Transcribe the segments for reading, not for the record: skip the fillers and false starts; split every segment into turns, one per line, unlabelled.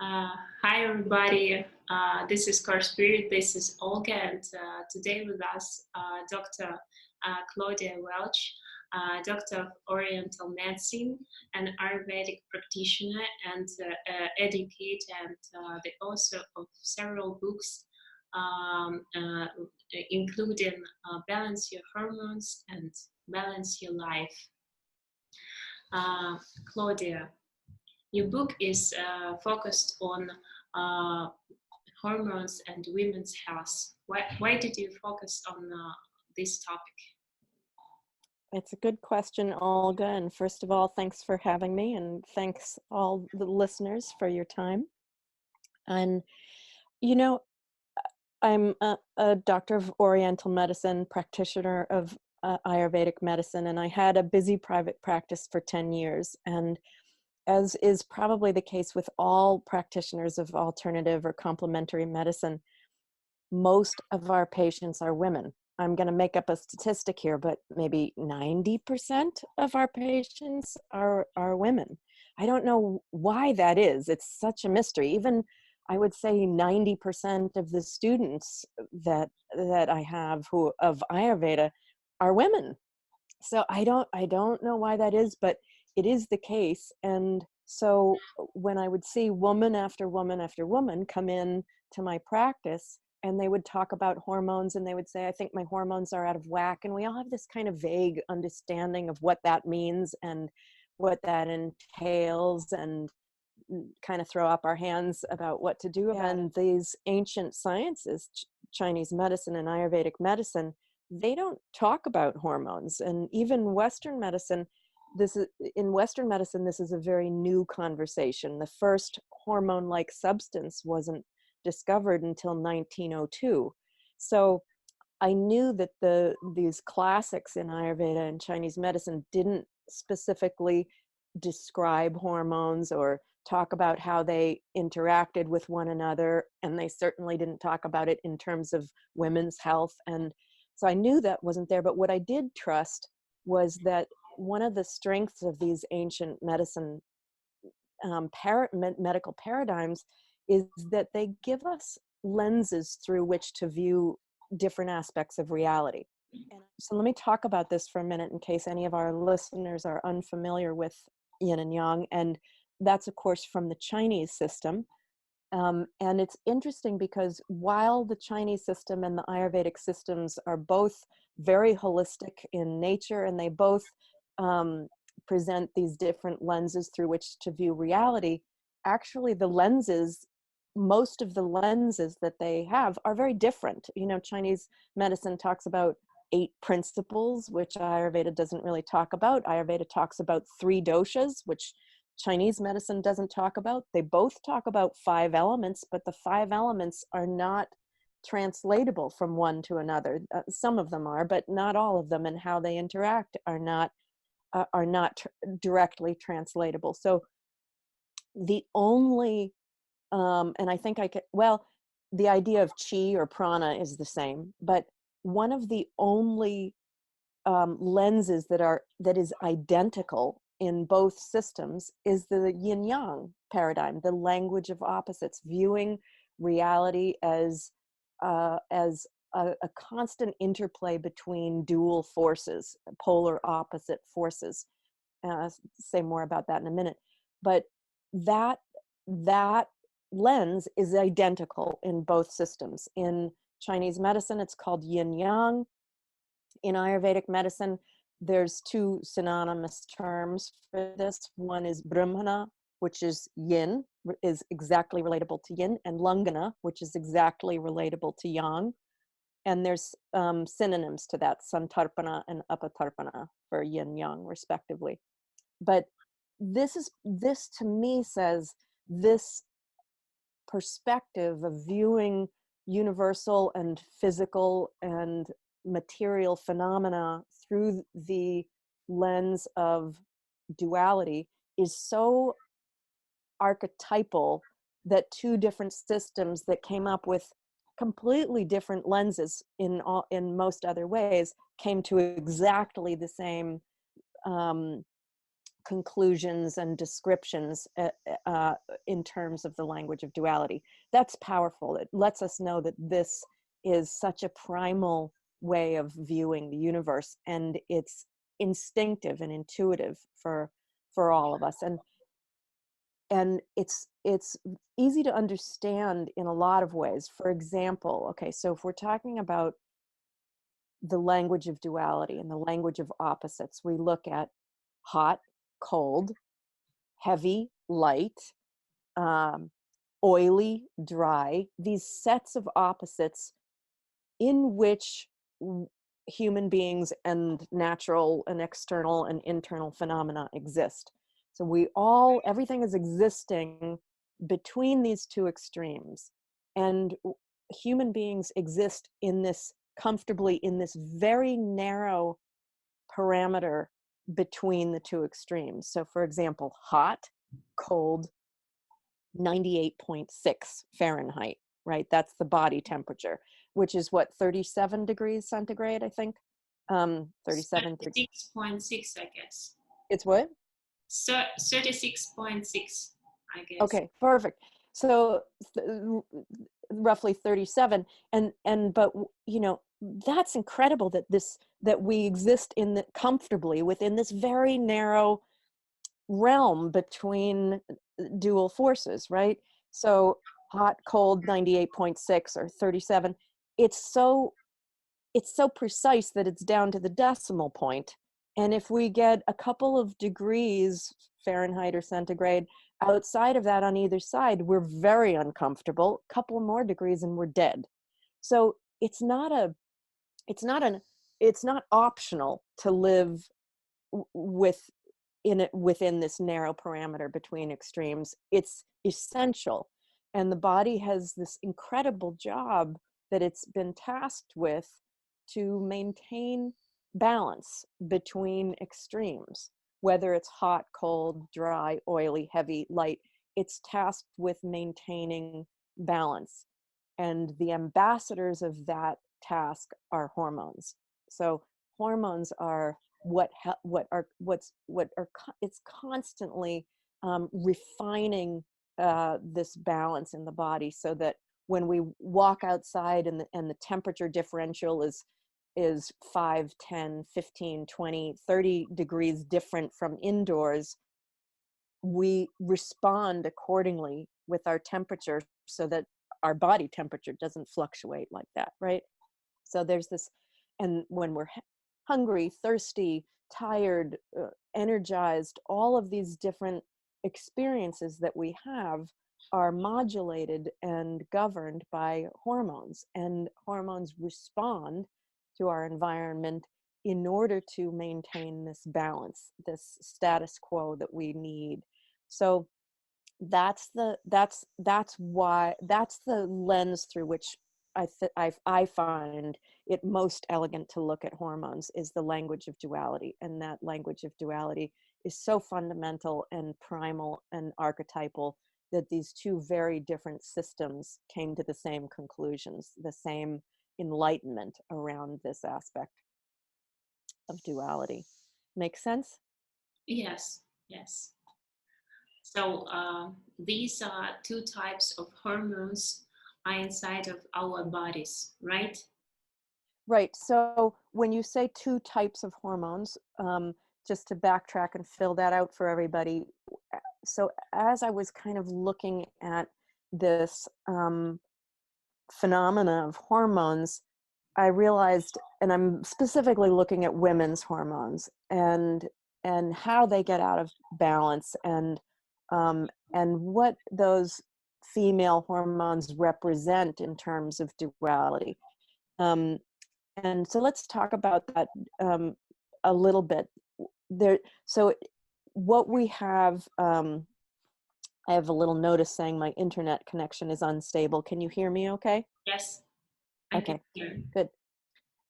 Uh, Hi, everybody. This is Car Spirit. This is Olga, and today with us, Dr. Claudia Welch, Doctor of Oriental Medicine, an Ayurvedic practitioner and educator, and the author of several books, including Balance Your Hormones and Balance Your Life. Claudia, your book is focused on hormones and women's health. Why did you focus on this topic?
It's a good question, Olga. And first of all, thanks for having me, and thanks all the listeners for your time. And, you know, I'm a doctor of Oriental medicine, practitioner of Ayurvedic medicine, and I had a busy private practice for 10 years. And as is probably the case with all practitioners of alternative or complementary medicine, most of our patients are women. I'm going to make up a statistic here, but maybe 90% of our patients are women. I don't know why that is. It's such a mystery. Even I would say 90% of the students that I have who of Ayurveda are women. So I don't know why that is, but it is the case. And so when I would see woman after woman after woman come in to my practice, and they would talk about hormones, and they would say, I think my hormones are out of whack. And we all have this kind of vague understanding of what that means and what that entails, and kind of throw up our hands about what to do. And these ancient sciences, Chinese medicine and Ayurvedic medicine, they don't talk about hormones. And even Western medicine, this is a very new conversation. The first hormone-like substance wasn't discovered until 1902. So I knew that these classics in Ayurveda and Chinese medicine didn't specifically describe hormones or talk about how they interacted with one another, and they certainly didn't talk about it in terms of women's health. And so I knew that wasn't there. But what I did trust was that one of the strengths of these ancient medicine medical paradigms is that they give us lenses through which to view different aspects of reality. And so let me talk about this for a minute in case any of our listeners are unfamiliar with yin and yang. And that's, of course, from the Chinese system. And it's interesting because while the Chinese system and the Ayurvedic systems are both very holistic in nature, and they both present these different lenses through which to view reality, actually most of the lenses that they have are very different. Chinese medicine talks about 8 principles, which Ayurveda doesn't really talk about. Ayurveda talks about 3 doshas, which Chinese medicine doesn't talk about. They both talk about 5 elements, but the 5 elements are not translatable from one to another. Some of them are, but not all of them, and how they interact are not directly translatable. So the only, and I think the idea of chi or prana is the same, but one of the only lenses that is identical in both systems is the yin yang paradigm, the language of opposites, viewing reality as a constant interplay between dual forces, polar opposite forces. Say more about that in a minute. But that lens is identical in both systems. In Chinese medicine, it's called yin yang. In Ayurvedic medicine, there's 2 synonymous terms for this. One is brahmana, which is yin, is exactly relatable to yin, and langana, which is exactly relatable to yang. And there's synonyms to that, santarpana and apatarpana, for yin yang respectively. But this to me says this perspective of viewing universal and physical and material phenomena through the lens of duality is so archetypal that 2 different systems that came up with completely different lenses in most other ways came to exactly the same conclusions and descriptions in terms of the language of duality. That's powerful. It lets us know that this is such a primal way of viewing the universe, and it's instinctive and intuitive for all of us, and it's easy to understand in a lot of ways. For example, okay, so if we're talking about the language of duality and the language of opposites, we look at hot, cold, heavy, light, oily, dry, these sets of opposites in which human beings and natural and external and internal phenomena exist. So everything is existing between these two extremes. And human beings exist comfortably in this very narrow parameter between the two extremes. So for example, hot, cold, 98.6 Fahrenheit, right? That's the body temperature, which is what, 37 degrees centigrade, I think? 37.
36.6, I guess.
It's what?
36.6, I guess.
Okay, perfect. So roughly 37, but that's incredible that we exist comfortably within this very narrow realm between dual forces, right? So hot, cold, 98.6 or 37, it's so precise that it's down to the decimal point. And if we get a couple of degrees Fahrenheit or centigrade outside of that on either side, we're very uncomfortable. A couple more degrees and we're dead. So it's not optional to live within this narrow parameter between extremes. It's essential. And the body has this incredible job that it's been tasked with to maintain balance between extremes, whether it's hot, cold, dry, oily, heavy, light. It's tasked with maintaining balance. And the ambassadors of that task are hormones. So hormones are it's constantly refining this balance in the body, so that when we walk outside and the temperature differential is 5, 10, 15, 20, 30 degrees different from indoors, we respond accordingly with our temperature so that our body temperature doesn't fluctuate like that, right? So there's this, and when we're hungry, thirsty, tired, energized, all of these different experiences that we have are modulated and governed by hormones, and hormones respond to our environment in order to maintain this balance, this status quo that we need. So that's the lens through which I find it most elegant to look at hormones, is the language of duality. And that language of duality is so fundamental and primal and archetypal that these two very different systems came to the same conclusions, the same enlightenment around this aspect of duality. Make sense?
Yes, yes. So these are two types of hormones are inside of our bodies, right?
Right. So when you say two types of hormones, just to backtrack and fill that out for everybody. So as I was kind of looking at this phenomena of hormones, I realized, and I'm specifically looking at women's hormones and how they get out of balance, and what those female hormones represent in terms of duality. And so let's talk about that a little bit. So what we have, I have a little notice saying my internet connection is unstable. Can you hear me okay?
Yes. I
Okay,
can hear.
good.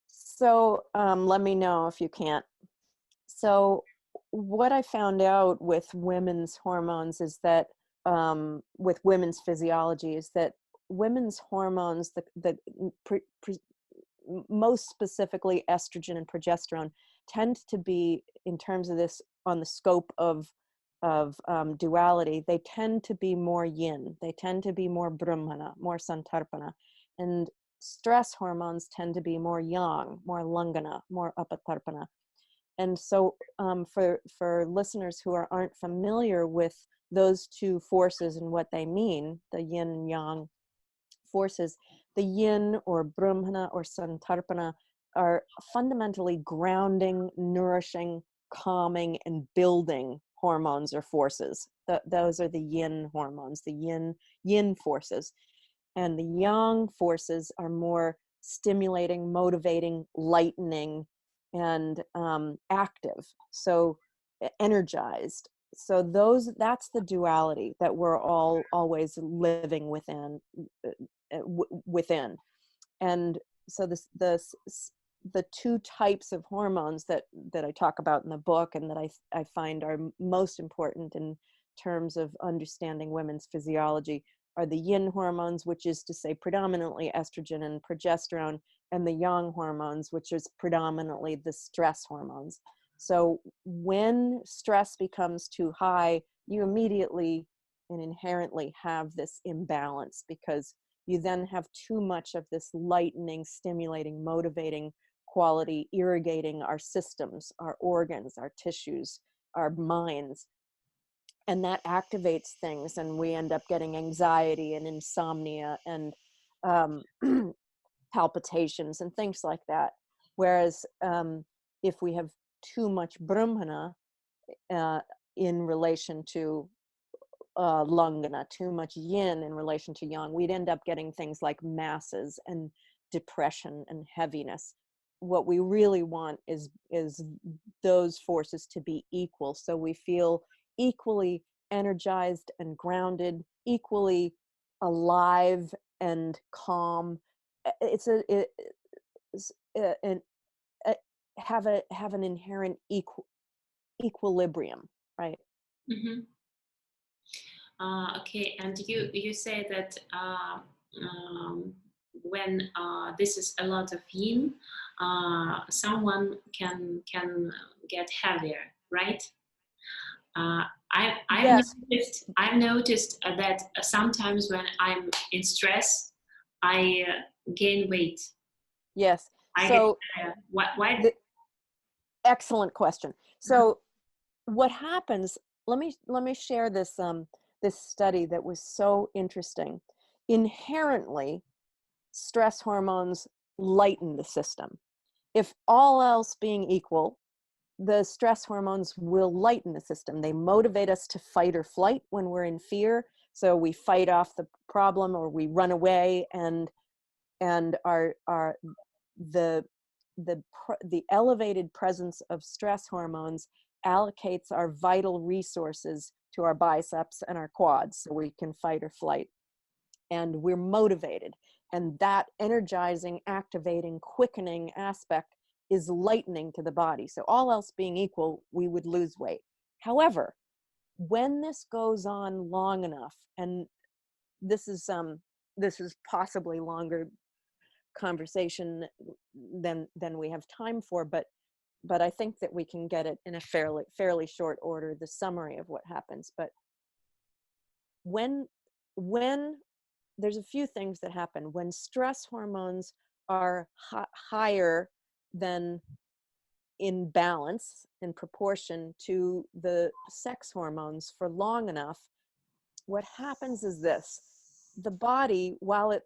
So let me know if you can't. So what I found out with women's hormones is that, with women's physiology, is that women's hormones, most specifically estrogen and progesterone, tend to be, in terms of this on the scope of duality, they tend to be more yin. They tend to be more brahmana, more santarpana. And stress hormones tend to be more yang, more langana, more apatarpana. And so for listeners who aren't familiar with those two forces and what they mean, the yin and yang forces, the yin or brahmana or santarpana are fundamentally grounding, nourishing, calming, and building hormones or forces. Those are the yin hormones, the yin forces. And the yang forces are more stimulating, motivating, lightening, and active, so energized. So that's the duality that we're all always living within. And so the two types of hormones that I talk about in the book, and that I find are most important in terms of understanding women's physiology, are the yin hormones, which is to say predominantly estrogen and progesterone, and the yang hormones, which is predominantly the stress hormones. So when stress becomes too high, you immediately and inherently have this imbalance, because you then have too much of this lightening, stimulating, motivating quality irrigating our systems, our organs, our tissues, our minds. And that activates things, and we end up getting anxiety and insomnia and palpitations and things like that. Whereas if we have too much brahmana in relation to langana, too much yin in relation to yang, we'd end up getting things like masses and depression and heaviness. What we really want is those forces to be equal, so we feel equally energized and grounded, equally alive and calm. Have an inherent equilibrium, right?
Mm-hmm. Okay, and you say that when this is a lot of yin, someone can get heavier, right?
Yes.
I've noticed that sometimes when I'm in stress, I gain weight.
Yes.
I
So
get why?
Excellent question. So what happens? Let me share this this study that was so interesting. Inherently, stress hormones lighten the system. If all else being equal, the stress hormones will lighten the system. They motivate us to fight or flight when we're in fear. So we fight off the problem or we run away, and the elevated presence of stress hormones allocates our vital resources to our biceps and our quads so we can fight or flight. And we're motivated. And that energizing, activating, quickening aspect is lightening to the body. So all else being equal, we would lose weight. However, when this goes on long enough, and this is possibly longer conversation than we have time for, but I think that we can get it in a fairly short order, the summary of what happens. But when there's a few things that happen when stress hormones are higher than in balance, in proportion to the sex hormones for long enough. What happens is this: the body, while it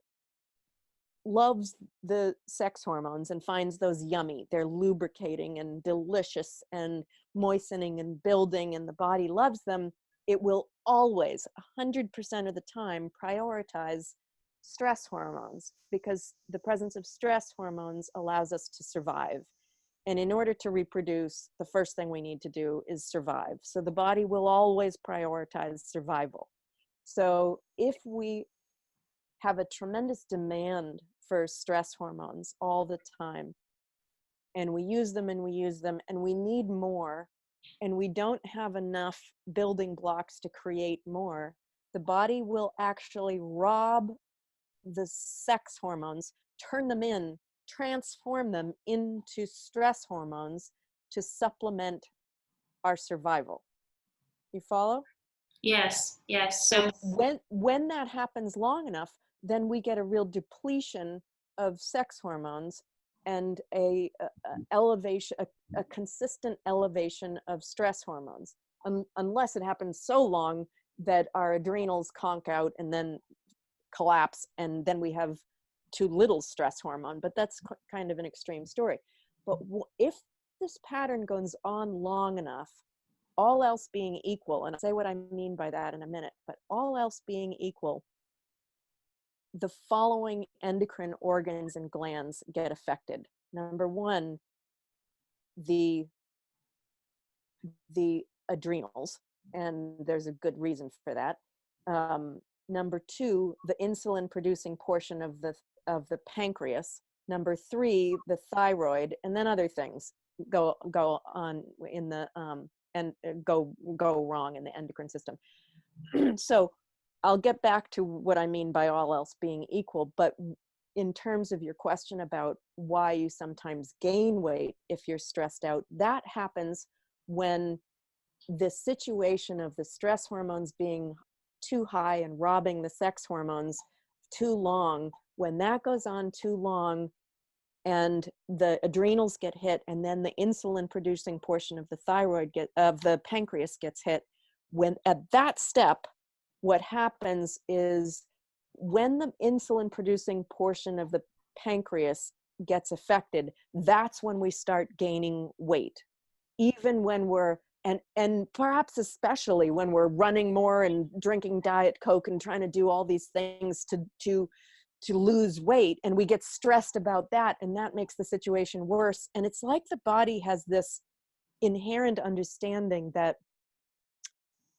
loves the sex hormones and finds those yummy, they're lubricating and delicious and moistening and building, and the body loves them, it will always 100% of the time prioritize stress hormones, because the presence of stress hormones allows us to survive. And in order to reproduce, the first thing we need to do is survive. So the body will always prioritize survival. So if we have a tremendous demand for stress hormones all the time, and we use them and we use them and we need more, and we don't have enough building blocks to create more, the body will actually rob the sex hormones, turn them in, transform them into stress hormones to supplement our survival. You follow?
Yes, yes.
So
So
when that happens long enough, then we get a real depletion of sex hormones and a elevation, a consistent elevation of stress hormones, unless it happens so long that our adrenals conk out and then collapse, and then we have too little stress hormone. But that's kind of an extreme story. But if this pattern goes on long enough, all else being equal, and I'll say what I mean by that in a minute, but all else being equal, the following endocrine organs and glands get affected. Number one, the adrenals, and there's a good reason for that. Number two, the insulin producing portion of the pancreas. Number three, the thyroid, and then other things go on in the and go wrong in the endocrine system. So I'll get back to what I mean by all else being equal, but in terms of your question about why you sometimes gain weight if you're stressed out, that happens when the situation of the stress hormones being too high and robbing the sex hormones too long, when that goes on too long and the adrenals get hit, and then the insulin producing portion of the of the pancreas gets hit, when at that step, what happens is when the insulin producing portion of the pancreas gets affected, that's when we start gaining weight. Even when we're, and perhaps especially when we're running more and drinking Diet Coke and trying to do all these things to lose weight, and we get stressed about that, and that makes the situation worse. And it's like the body has this inherent understanding that,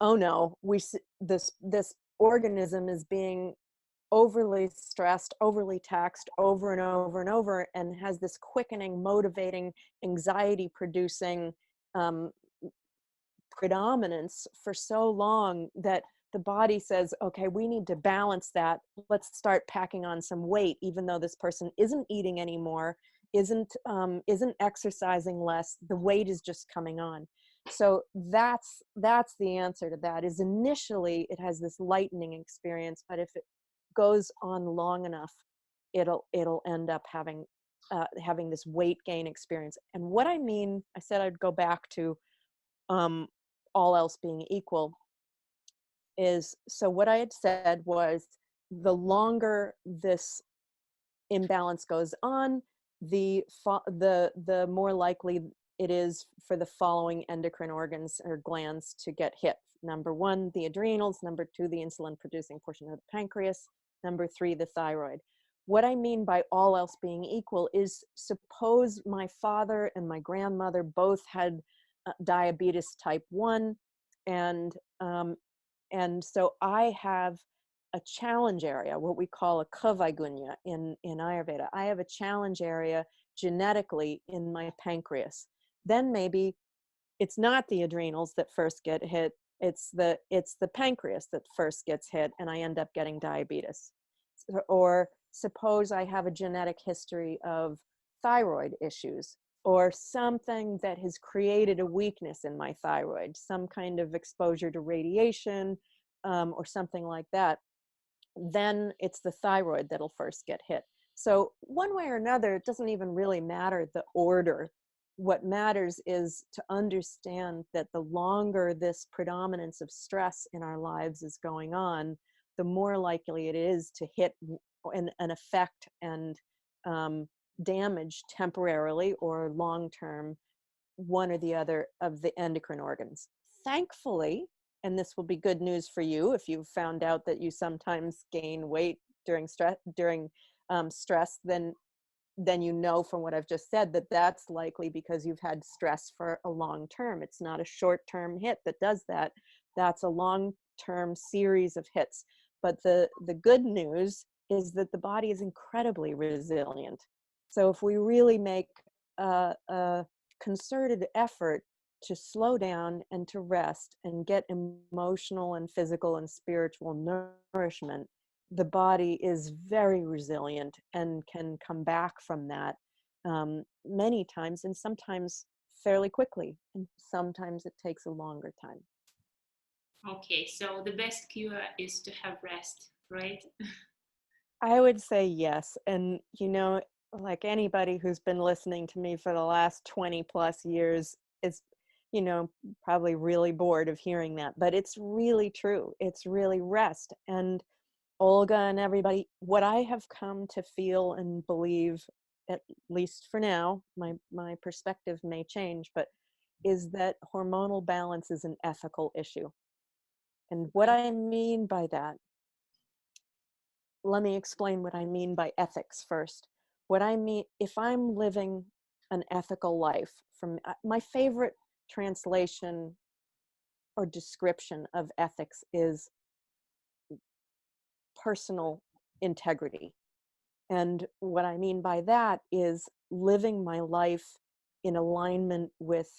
oh no, this organism is being overly stressed, overly taxed over and over and over, and has this quickening, motivating, anxiety producing predominance for so long that the body says, okay, we need to balance that. Let's start packing on some weight, even though this person isn't eating anymore, isn't exercising less. The weight is just coming on. So that's the answer to that. Is initially it has this lightening experience, but if it goes on long enough, it'll end up having this weight gain experience. And what I mean, I said I'd go back to all else being equal, is, so what I had said was the longer this imbalance goes on, the more likely it is for the following endocrine organs or glands to get hit. Number one, the adrenals. Number two, the insulin producing portion of the pancreas. Number three, the thyroid. What I mean by all else being equal is, suppose my father and my grandmother both had diabetes type 1, and so I have a challenge area, what we call a kavaigunya in Ayurveda. I have a challenge area genetically in my pancreas. Then maybe it's not the adrenals that first get hit, it's the pancreas that first gets hit, and I end up getting diabetes. Or suppose I have a genetic history of thyroid issues, or something that has created a weakness in my thyroid, some kind of exposure to radiation, or something like that. Then it's the thyroid that'll first get hit. So one way or another, it doesn't even really matter the order. What matters is to understand that the longer this predominance of stress in our lives is going on, the more likely it is to hit an effect and damage temporarily or long-term one or the other of the endocrine organs. Thankfully, and this will be good news for you if you've found out that you sometimes gain weight during stress, then you know from what I've just said that that's likely because you've had stress for a long term. It's not a short-term hit that does that. That's a long-term series of hits. But the good news is that the body is incredibly resilient. So if we really make a concerted effort to slow down and to rest and get emotional and physical and spiritual nourishment, the body is very resilient and can come back from that many times, and sometimes fairly quickly, and sometimes it takes a longer time.
Okay, so the best cure is to have rest, right?
I would say yes. And, like anybody who's been listening to me for the last 20 plus years is, probably really bored of hearing that. But it's really true. It's really rest. And Olga and everybody, what I have come to feel and believe, at least for now, my perspective may change, but is that hormonal balance is an ethical issue. And what I mean by that, let me explain what I mean by ethics first. What I mean, if I'm living an ethical life, from my favorite translation or description of ethics is personal integrity. And what I mean by that is living my life in alignment with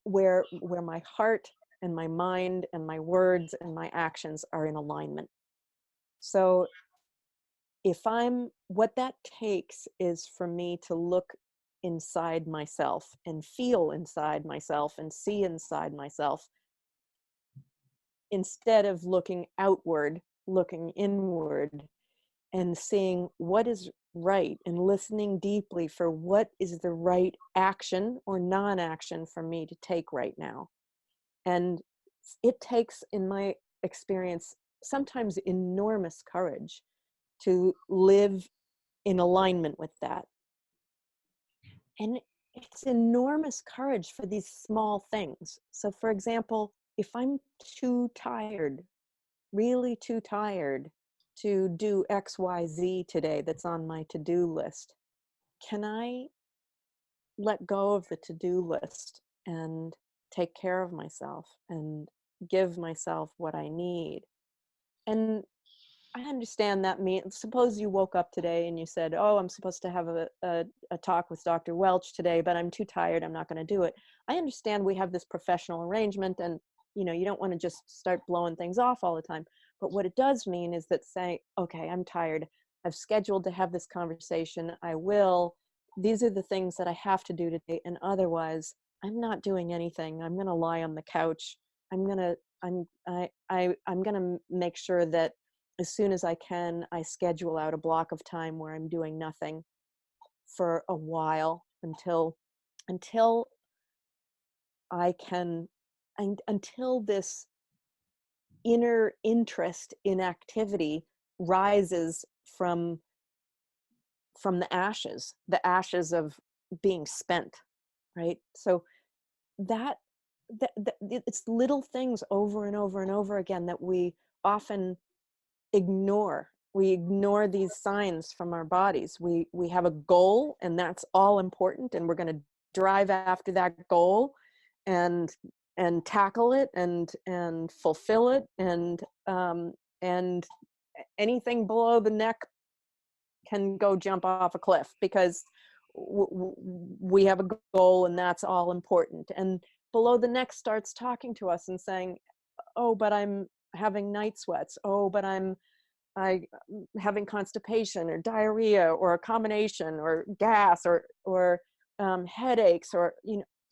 where my heart and my mind and my words and my actions are in alignment. So what that takes is for me to look inside myself and feel inside myself and see inside myself, instead of looking outward, looking inward and seeing what is right and listening deeply for what is the right action or non-action for me to take right now. And it takes, in my experience, sometimes enormous courage to live in alignment with that. And it's enormous courage for these small things. So, for example, if I'm too tired, really too tired to do XYZ today that's on my to-do list, can I let go of the to-do list and take care of myself and give myself what I need? And I understand that means, suppose you woke up today and you said, oh, I'm supposed to have a talk with Dr. Welch today, but I'm too tired, I'm not going to do it. I understand we have this professional arrangement and, you don't want to just start blowing things off all the time. But what it does mean is that say, okay, I'm tired. I've scheduled to have this conversation. I will. These are the things that I have to do today. And otherwise, I'm not doing anything. I'm going to lie on the couch. I'm going to, I'm going to make sure that as soon as I can, I schedule out a block of time where I'm doing nothing for a while until I can, and until this inner interest in activity rises from the ashes of being spent, right? So that, it's little things over and over and over again that we often ignore. We ignore these signs from our bodies. We have a goal, and that's all important, and we're going to drive after that goal and tackle it and fulfill it, and anything below the neck can go jump off a cliff, because we have a goal and that's all important. And below the neck starts talking to us and saying, oh, but I'm having night sweats. Oh, but I'm having constipation or diarrhea or a combination, or gas or headaches, or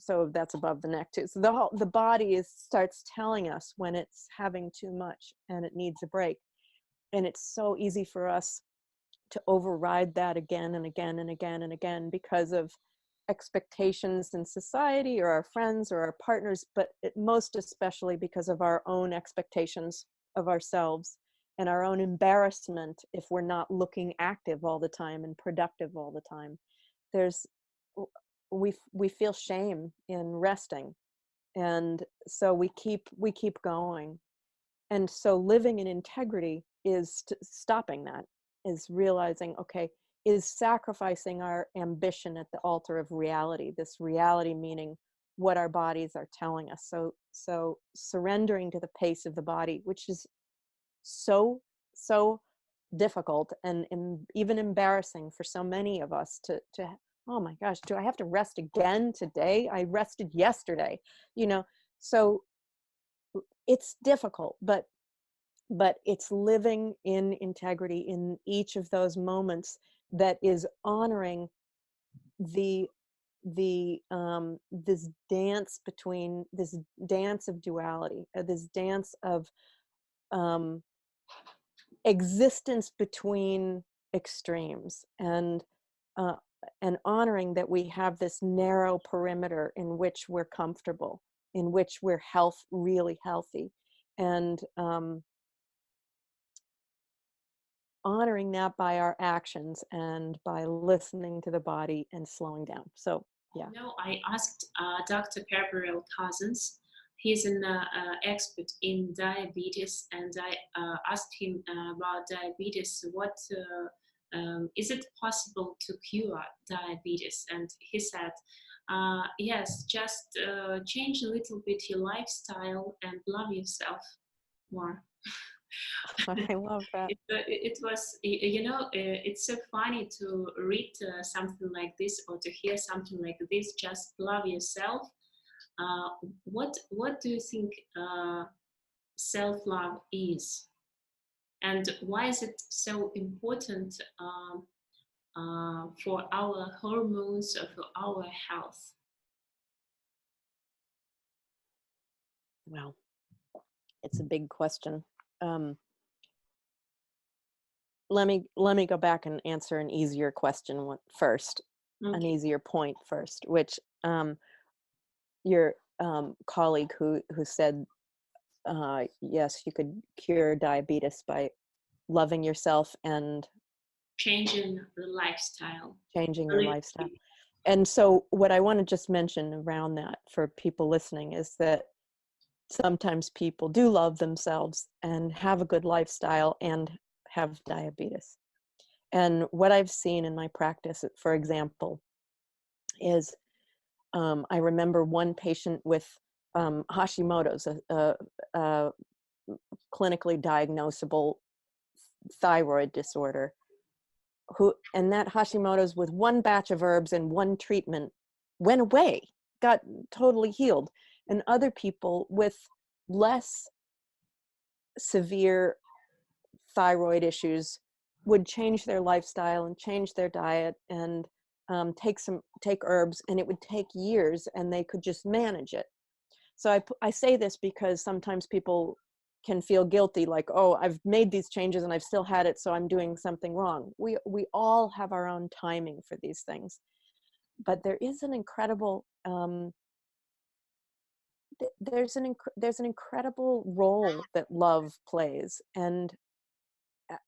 so that's above the neck too. So the body starts telling us when it's having too much and it needs a break. And it's so easy for us to override that again and again and again and again because of expectations in society or our friends or our partners, but most especially because of our own expectations of ourselves and our own embarrassment if we're not looking active all the time and productive all the time. We feel shame in resting, and so we keep going. And so living in integrity is stopping that, is realizing, okay, is sacrificing our ambition at the altar of reality. This reality meaning what our bodies are telling us. So surrendering to the pace of the body, which is so difficult and even embarrassing for so many of us to oh my gosh, do I have to rest again today? I rested yesterday, so it's difficult, but it's living in integrity in each of those moments that is honoring the this dance between, this dance of duality, this dance of um, existence between extremes, uh, and honoring that we have this narrow perimeter in which we're comfortable, in which we're really healthy, and honoring that by our actions and by listening to the body and slowing down. So, yeah.
I asked Dr. Gabriel Cousins. He's an expert in diabetes, and I asked him about diabetes. What is it possible to cure diabetes? And he said, yes, just change a little bit your lifestyle and love yourself more.
I love that.
It was, it's so funny to read something like this, or to hear something like this. Just love yourself. What do you think self-love is, and why is it so important for our hormones or for our health?
Well, it's a big question. Let me go back and answer an easier question first,
Okay.
an easier point first, which your colleague who said, yes, you could cure diabetes by loving yourself and
Changing the lifestyle.
Changing your lifestyle. And so what I want to just mention around that for people listening is that sometimes people do love themselves and have a good lifestyle and have diabetes. And what I've seen in my practice, for example, is I remember one patient with Hashimoto's, a clinically diagnosable thyroid disorder, and that Hashimoto's with one batch of herbs and one treatment went away, got totally healed. And other people with less severe thyroid issues would change their lifestyle and change their diet and take herbs, and it would take years and they could just manage it. So I say this because sometimes people can feel guilty, like, oh, I've made these changes and I've still had it, so I'm doing something wrong. We all have our own timing for these things, but there is an incredible there's an incredible role that love plays, and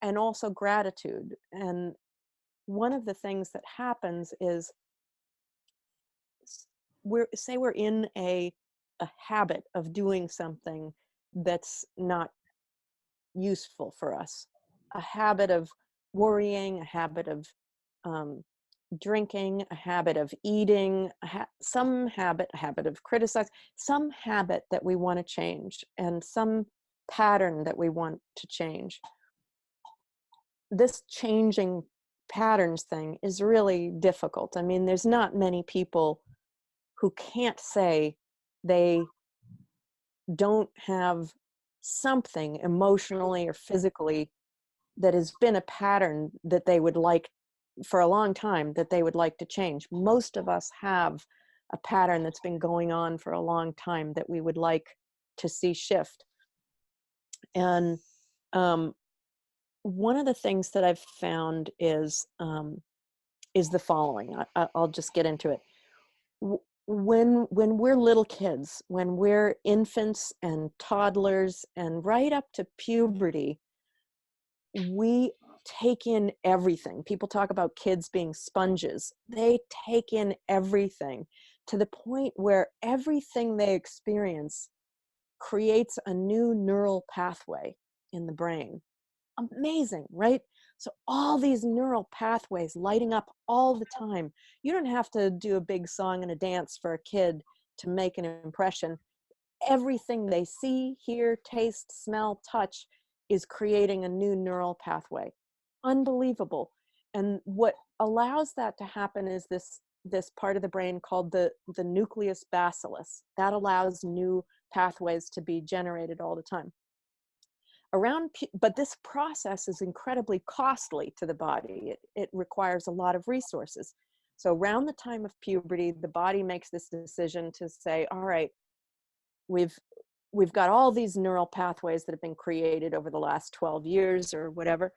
also gratitude. And one of the things that happens is we're in a habit of doing something that's not useful for us, a habit of worrying, a habit of drinking, a habit of eating, a habit of criticizing, some habit that we want to change, and some pattern that we want to change. This changing patterns thing is really difficult. I mean, there's not many people who can't say they don't have something emotionally or physically that has been a pattern that they would like for a long time, that they would like to change. Most of us have a pattern that's been going on for a long time that we would like to see shift. And one of the things that I've found is the following. I'll just get into it. When we're little kids, when we're infants and toddlers and right up to puberty, we take in everything. People talk about kids being sponges. They take in everything to the point where everything they experience creates a new neural pathway in the brain. Amazing, right? So all these neural pathways lighting up all the time. You don't have to do a big song and a dance for a kid to make an impression. Everything they see, hear, taste, smell, touch is creating a new neural pathway. Unbelievable. And what allows that to happen is this part of the brain called the nucleus basalis. That allows new pathways to be generated all the time. But this process is incredibly costly to the body. It requires a lot of resources. So around the time of puberty, the body makes this decision to say, all right, we've got all these neural pathways that have been created over the last 12 years or whatever.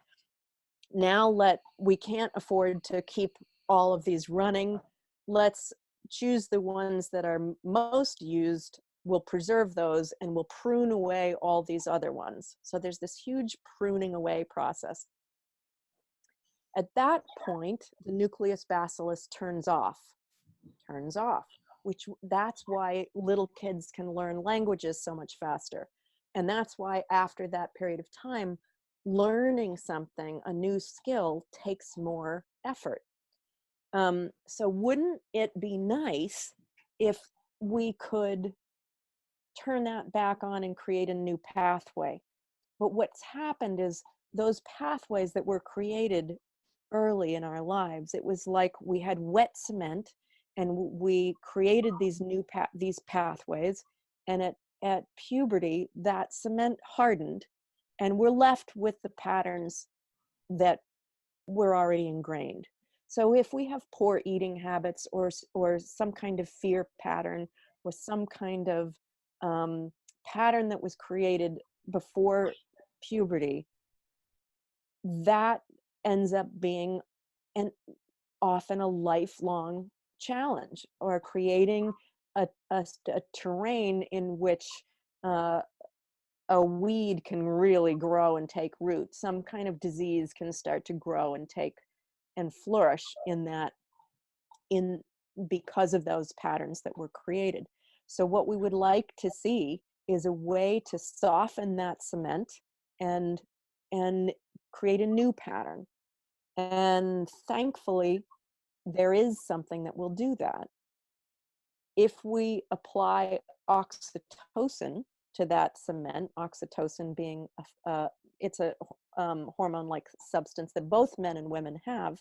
Now we can't afford to keep all of these running. Let's choose the ones that are most used. We'll preserve those and we'll prune away all these other ones. So there's this huge pruning away process. At that point, the nucleus bacillus turns off, which that's why little kids can learn languages so much faster. And that's why after that period of time, learning something, a new skill, takes more effort. So wouldn't it be nice if we could turn that back on and create a new pathway? But what's happened is those pathways that were created early in our lives, it was like we had wet cement and we created these these pathways, and at puberty that cement hardened and we're left with the patterns that were already ingrained. So if we have poor eating habits or some kind of fear pattern or some kind of pattern that was created before puberty, that ends up being often a lifelong challenge, or creating a terrain in which a weed can really grow and take root. Some kind of disease can start to grow and flourish because of those patterns that were created. So what we would like to see is a way to soften that cement and create a new pattern. And thankfully, there is something that will do that. If we apply oxytocin to that cement, oxytocin being it's a hormone-like substance that both men and women have,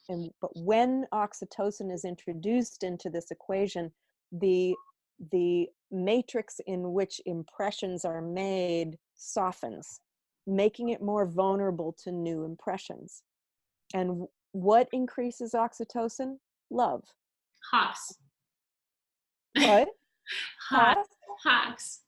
but when oxytocin is introduced into this equation, the matrix in which impressions are made softens, making it more vulnerable to new impressions. And what increases oxytocin? Love.
Hugs.
What?
Hugs.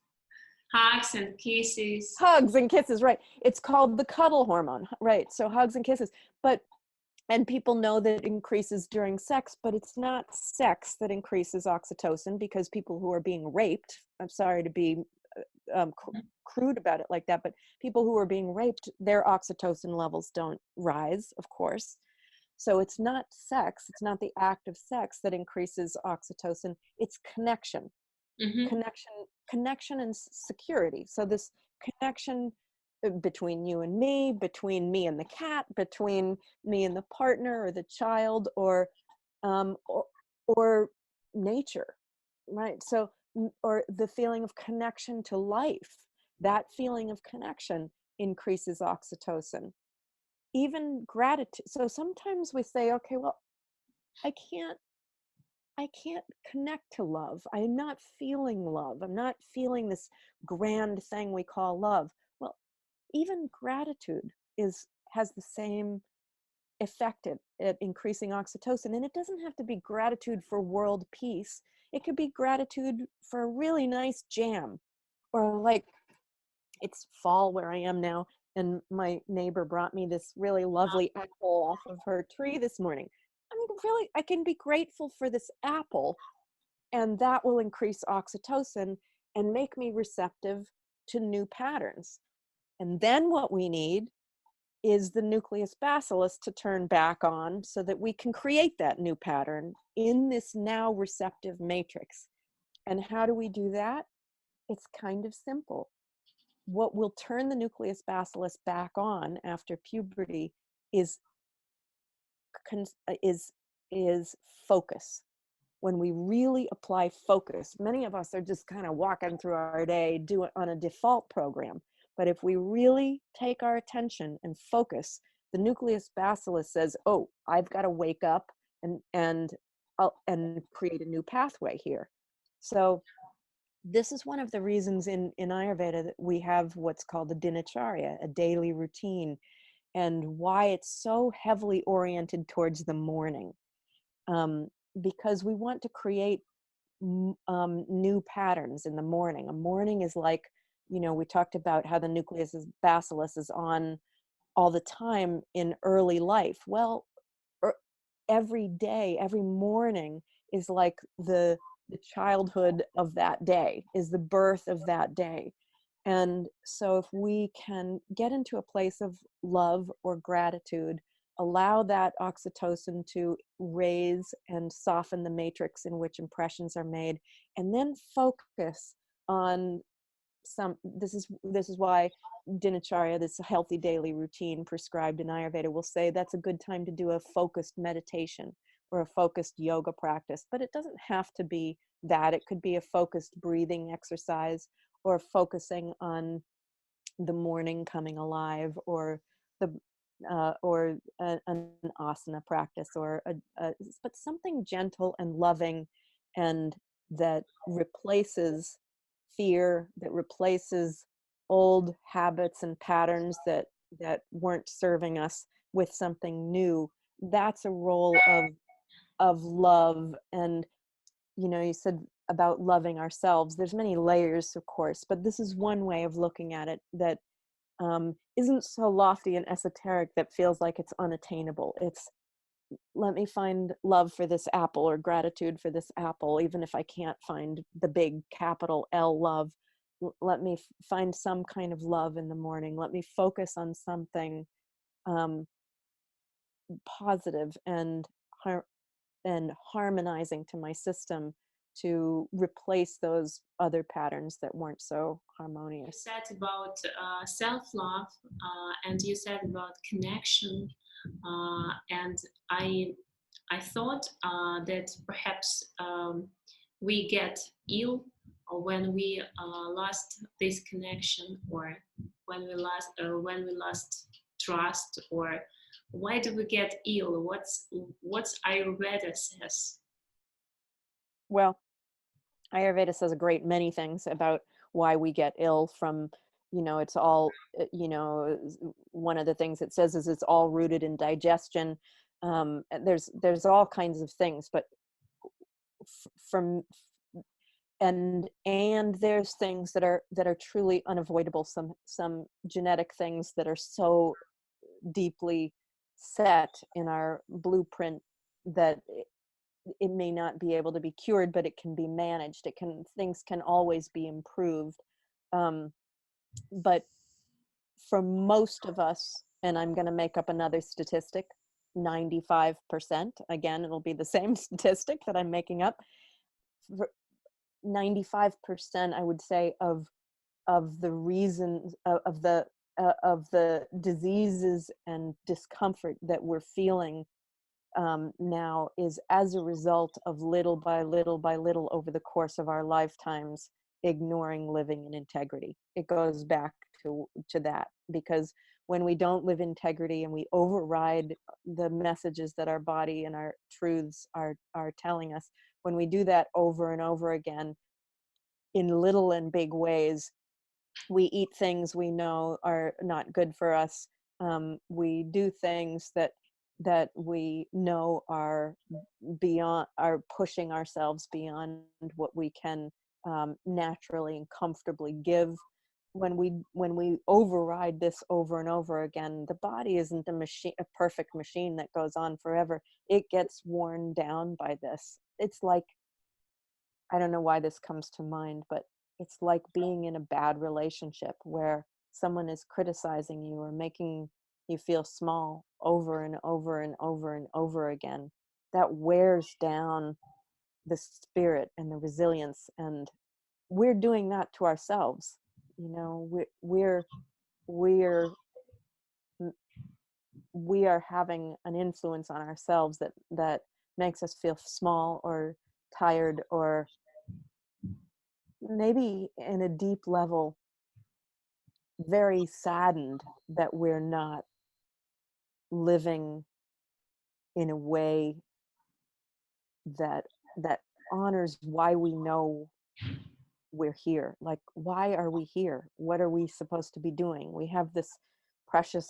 Hugs and kisses.
Hugs and kisses, right. It's called the cuddle hormone, right? So hugs and kisses. And people know that it increases during sex, but it's not sex that increases oxytocin, because people who are being raped, I'm sorry to be crude about it like that, but people who are being raped, their oxytocin levels don't rise, of course. So it's not sex, it's not the act of sex that increases oxytocin, it's connection. Mm-hmm. Connection and security. So this connection between you and me, between me and the cat, between me and the partner or the child, or nature, right? So, or the feeling of connection to life, that feeling of connection increases oxytocin. Even gratitude. So sometimes we say, okay, well, I can't connect to love. I'm not feeling love. I'm not feeling this grand thing we call love. Well, even gratitude has the same effect at increasing oxytocin. And it doesn't have to be gratitude for world peace. It could be gratitude for a really nice jam, or like, it's fall where I am now, and my neighbor brought me this really lovely apple off of her tree this morning. I can be grateful for this apple, and that will increase oxytocin and make me receptive to new patterns. And then what we need is the nucleus bacillus to turn back on so that we can create that new pattern in this now receptive matrix. And how do we do that? It's kind of simple. What will turn the nucleus bacillus back on after puberty is focus. When we really apply focus, many of us are just kind of walking through our day, do it on a default program. But if we really take our attention and focus, the nucleus bacillus says, "Oh, I've got to wake up and create a new pathway here." So this is one of the reasons in Ayurveda that we have what's called a dinacharya, a daily routine, and why it's so heavily oriented towards the morning. because we want to create new patterns in the morning. A morning is like, we talked about how the nucleus is bacillus is on all the time in early life. Well, every day, every morning is like the childhood of that day, is the birth of that day. And so if we can get into a place of love or gratitude, allow that oxytocin to raise and soften the matrix in which impressions are made, and then focus on this is why dinacharya, this healthy daily routine prescribed in Ayurveda, will say that's a good time to do a focused meditation or a focused yoga practice. But it doesn't have to be that. It could be a focused breathing exercise, or focusing on the morning coming alive, or the an asana practice, or but something gentle and loving, and that replaces fear, that replaces old habits and patterns that weren't serving us, with something new. That's a role of love. And you said about loving ourselves. There's many layers, of course, but this is one way of looking at it that isn't so lofty and esoteric that feels like it's unattainable. It's, let me find love for this apple, or gratitude for this apple, even if I can't find the big capital L love. Let me find some kind of love in the morning. Let me focus on something positive and harmonizing to my system, to replace those other patterns that weren't so
You
harmonious.
said about self-love, and you said about connection, and I thought that perhaps we get ill when we lost this connection, or when we lost trust, or why do we get ill? What's Ayurveda says?
Well, Ayurveda says a great many things about why we get ill from, it's all, one of the things it says is it's all rooted in digestion. There's all kinds of things, but from, and there's things that are truly unavoidable. Some genetic things that are so deeply set in our blueprint that it may not be able to be cured, but it can be managed. Things can always be improved. But for most of us, and I'm going to make up another statistic, 95%, again, it'll be the same statistic that I'm making up. 95%, I would say, of the reasons of the diseases and discomfort that we're feeling now is as a result of little by little by little over the course of our lifetimes ignoring living in integrity. It goes back to that, because when we don't live integrity and we override the messages that our body and our truths are telling us, when we do that over and over again in little and big ways, we eat things we know are not good for us. We do things that we know are pushing ourselves beyond what we can naturally and comfortably give. When we override this over and over again, the body isn't a perfect machine that goes on forever. It gets worn down by this. It's like, I don't know why this comes to mind, but it's like being in a bad relationship where someone is criticizing you or making you feel small over and over and over and over again. That wears down the spirit and the resilience, and we're doing that to ourselves. We're we are having an influence on ourselves that makes us feel small or tired, or maybe in a deep level very saddened that we're not living in a way that honors why we know we're here. Like, why are we here? What are we supposed to be doing? We have this precious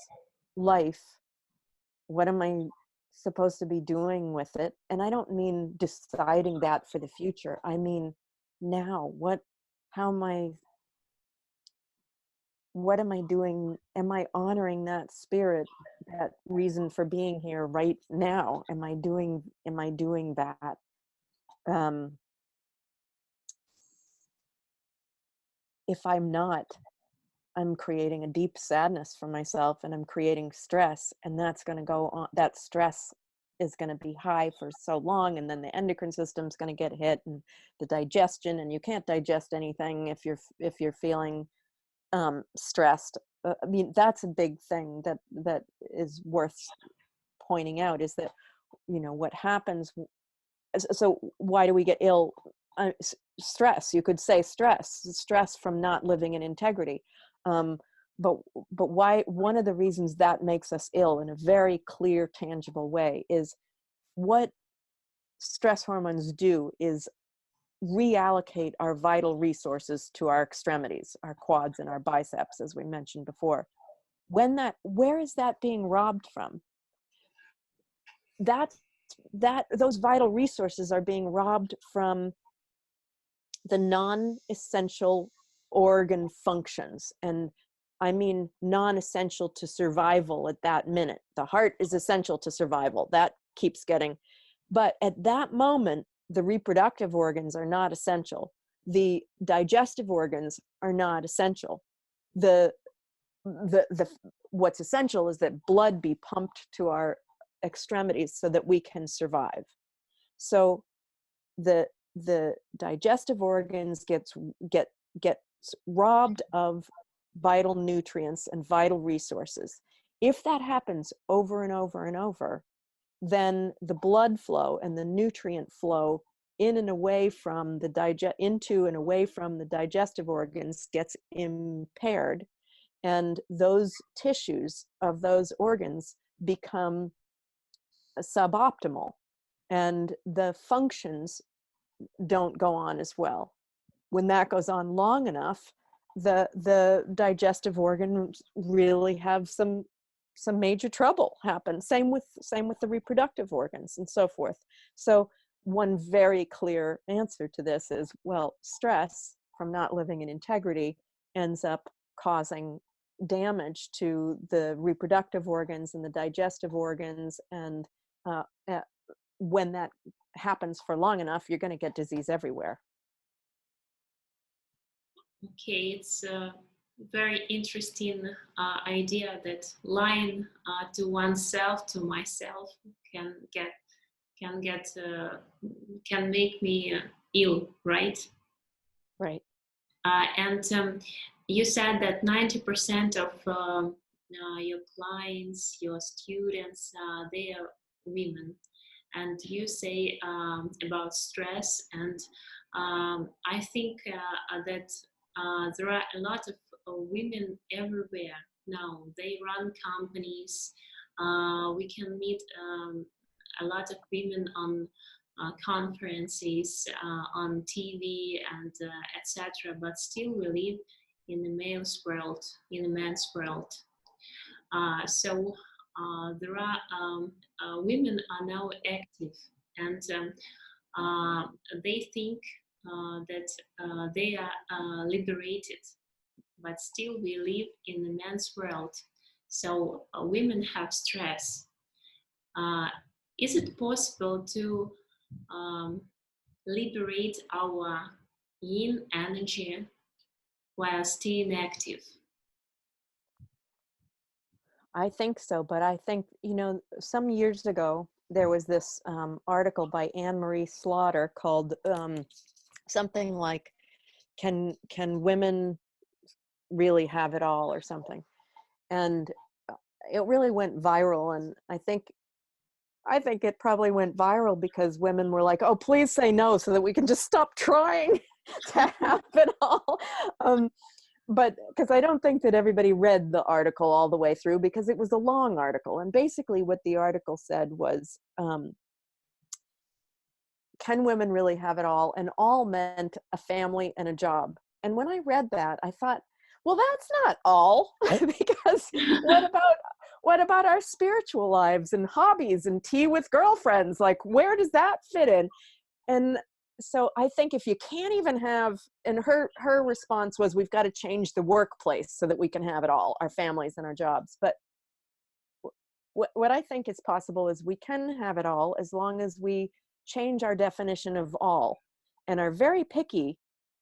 life. What am I supposed to be doing with it? And I don't mean deciding that for the future. I mean, now, what am I doing? Am I honoring that spirit, that reason for being here right now? Am I doing that? If I'm not, I'm creating a deep sadness for myself, and I'm creating stress, and that's going to go on. That stress is going to be high for so long, and then the endocrine system's going to get hit, and the digestion, and you can't digest anything if you're feeling stressed. I mean, that's a big thing that is worth pointing out, is that, what happens. So why do we get ill? Stress, you could say stress from not living in integrity. But why? One of the reasons that makes us ill in a very clear, tangible way is what stress hormones do is reallocate our vital resources to our extremities, our quads and our biceps, as we mentioned before. Where is that being robbed from? Those vital resources are being robbed from the non-essential organ functions. And I mean non-essential to survival at that minute. The heart is essential to survival. That keeps getting, but at that moment, the reproductive organs are not essential. The digestive organs are not essential. The what's essential is that blood be pumped to our extremities so that we can survive. So the digestive organs get robbed of vital nutrients and vital resources. If that happens over and over and over, then the blood flow and the nutrient flow in and away from the into and away from the digestive organs gets impaired, and those tissues of those organs become suboptimal, and the functions don't go on as well. When that goes on long enough, the digestive organs really have some major trouble happen. Same with the reproductive organs and so forth. So one very clear answer to this is, well, stress from not living in integrity ends up causing damage to the reproductive organs and the digestive organs, and when that happens for long enough, you're going to get disease everywhere.
Okay, it's a very interesting idea that lying to oneself, to myself, can make me ill, right?
Right.
And you said that 90% of your clients, your students, they are women. And you say about stress, and I think that there are a lot of women everywhere now. They run companies. We can meet a lot of women on conferences, on TV, and etc. But still, we live in the male's world, in the man's world. So there are women are now active, and they think that they are liberated, but still we live in the man's world. So women have stress. Is it possible to liberate our yin energy while staying active?
I think so, but I think, some years ago, there was this article by Anne-Marie Slaughter called something like, can women really have it all, or something? And it really went viral, and I think it probably went viral because women were like, oh, please say no so that we can just stop trying to have it all. But because I don't think that everybody read the article all the way through, because it was a long article. And basically what the article said was, can women really have it all? And all meant a family and a job. And when I read that, I thought, well, that's not all, because what about our spiritual lives and hobbies and tea with girlfriends? Like, where does that fit in? And so I think if you can't even have, and her response was, we've got to change the workplace so that we can have it all, our families and our jobs. But what I think is possible is we can have it all as long as we change our definition of all and are very picky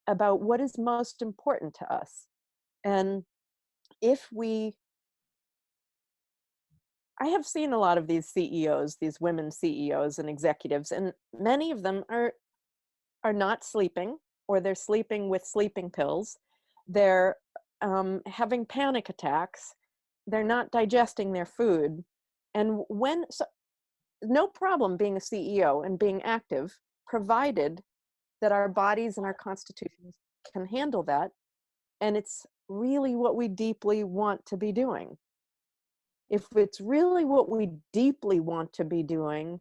about what is most important to us. And if I have seen a lot of these CEOs, these women CEOs and executives, and many of them are not sleeping, or they're sleeping with sleeping pills. They're having panic attacks. They're not digesting their food. And so no problem being a CEO and being active, provided that our bodies and our constitutions can handle that. And it's really what we deeply want to be doing. If it's really what we deeply want to be doing,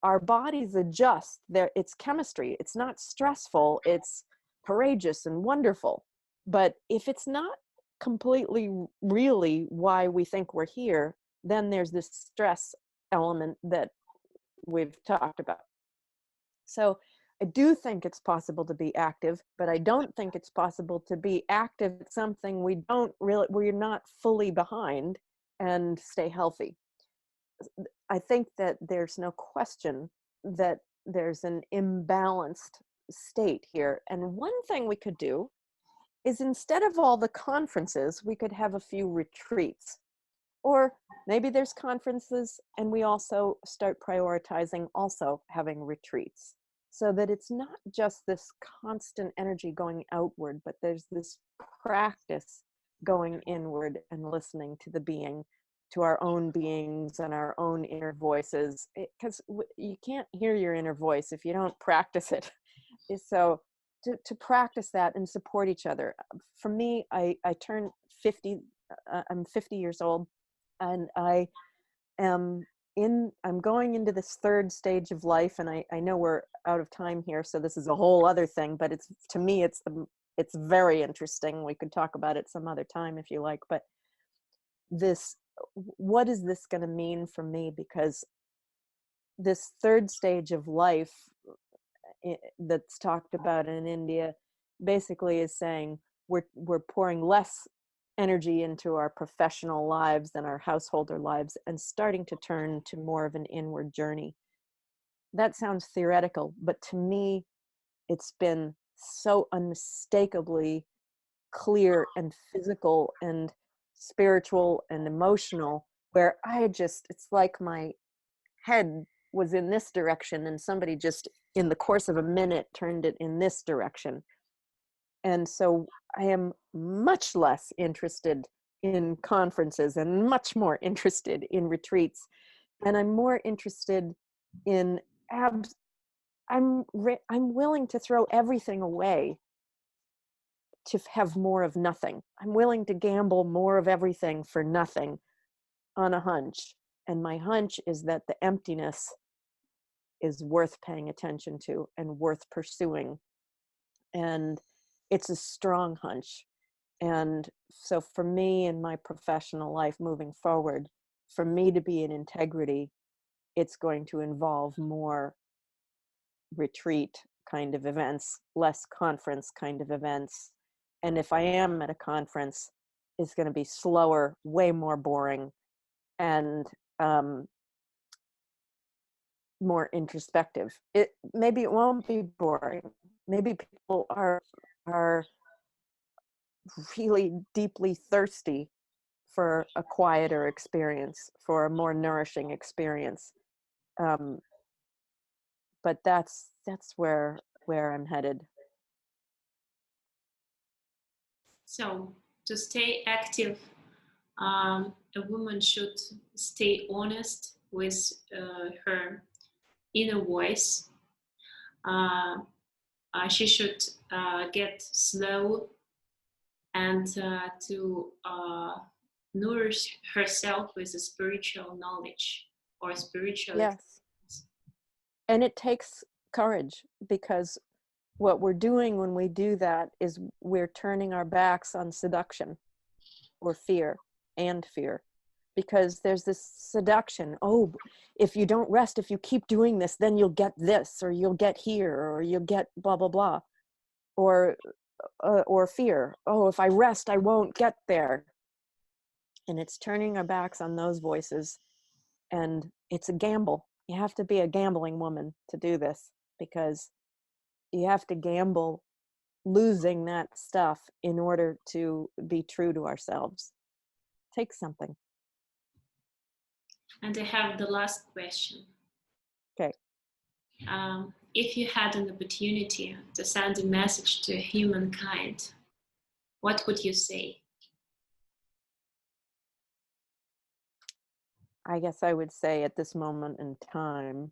our bodies adjust. It's chemistry. It's not stressful. It's courageous and wonderful. But if it's not completely really why we think we're here, then there's this stress element that we've talked about. So I do think it's possible to be active, but I don't think it's possible to be active at something we're not fully behind and stay healthy. I think that there's no question that there's an imbalanced state here. And one thing we could do is, instead of all the conferences, we could have a few retreats. Or maybe there's conferences and we also start prioritizing also having retreats, so that it's not just this constant energy going outward, but there's this practice going inward and listening to the being, to our own beings and our own inner voices, because you can't hear your inner voice if you don't practice it. So to practice that and support each other. For me, I turned 50, I'm 50 years old, and I'm going into this third stage of life, and I know we're out of time here, so this is a whole other thing, but to me it's very interesting. We could talk about it some other time if you like, but what is this going to mean for me? Because this third stage of life that's talked about in India basically is saying we're pouring less energy into our professional lives than our householder lives, and starting to turn to more of an inward journey. That sounds theoretical, but to me, it's been so unmistakably clear and physical and spiritual and emotional, where it's like my head was in this direction and somebody just in the course of a minute turned it in this direction. And so I am much less interested in conferences and much more interested in retreats. And I'm more interested in I'm willing to throw everything away to have more of nothing. I'm willing to gamble more of everything for nothing on a hunch. And my hunch is that the emptiness is worth paying attention to and worth pursuing. And it's a strong hunch. And so for me in my professional life moving forward, for me to be in integrity, it's going to involve more retreat kind of events, less conference kind of events. And if I am at a conference, it's going to be slower, way more boring, and more introspective. Maybe it won't be boring. Maybe people are really deeply thirsty for a quieter experience, for a more nourishing experience. But that's where I'm headed.
So to stay active, a woman should stay honest with her inner voice. She should get slow and to nourish herself with a spiritual knowledge or spiritual.
Yes. And it takes courage, because what we're doing when we do that is we're turning our backs on seduction or fear and fear, because there's this seduction. Oh, if you don't rest, if you keep doing this, then you'll get this, or you'll get here, or you'll get blah, blah, blah. Or fear. Oh, if I rest, I won't get there. And it's turning our backs on those voices. And it's a gamble. You have to be a gambling woman to do this, because you have to gamble losing that stuff in order to be true to ourselves. Take something.
And I have the last question.
Okay.
If you had an opportunity to send a message to humankind, what would you say?
I guess I would say at this moment in time,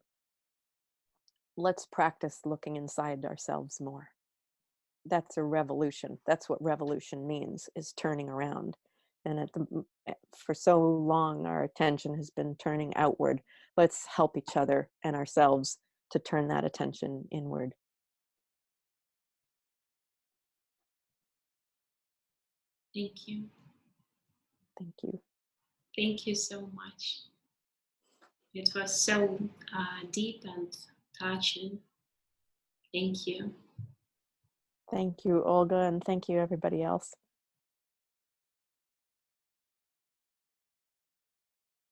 let's practice looking inside ourselves more. That's a revolution. That's what revolution means, is turning around. And for so long, our attention has been turning outward. Let's help each other and ourselves to turn that attention inward.
Thank you.
Thank you.
Thank you so much. It was so deep and touching. Thank you.
Thank you, Olga, and thank you, everybody else.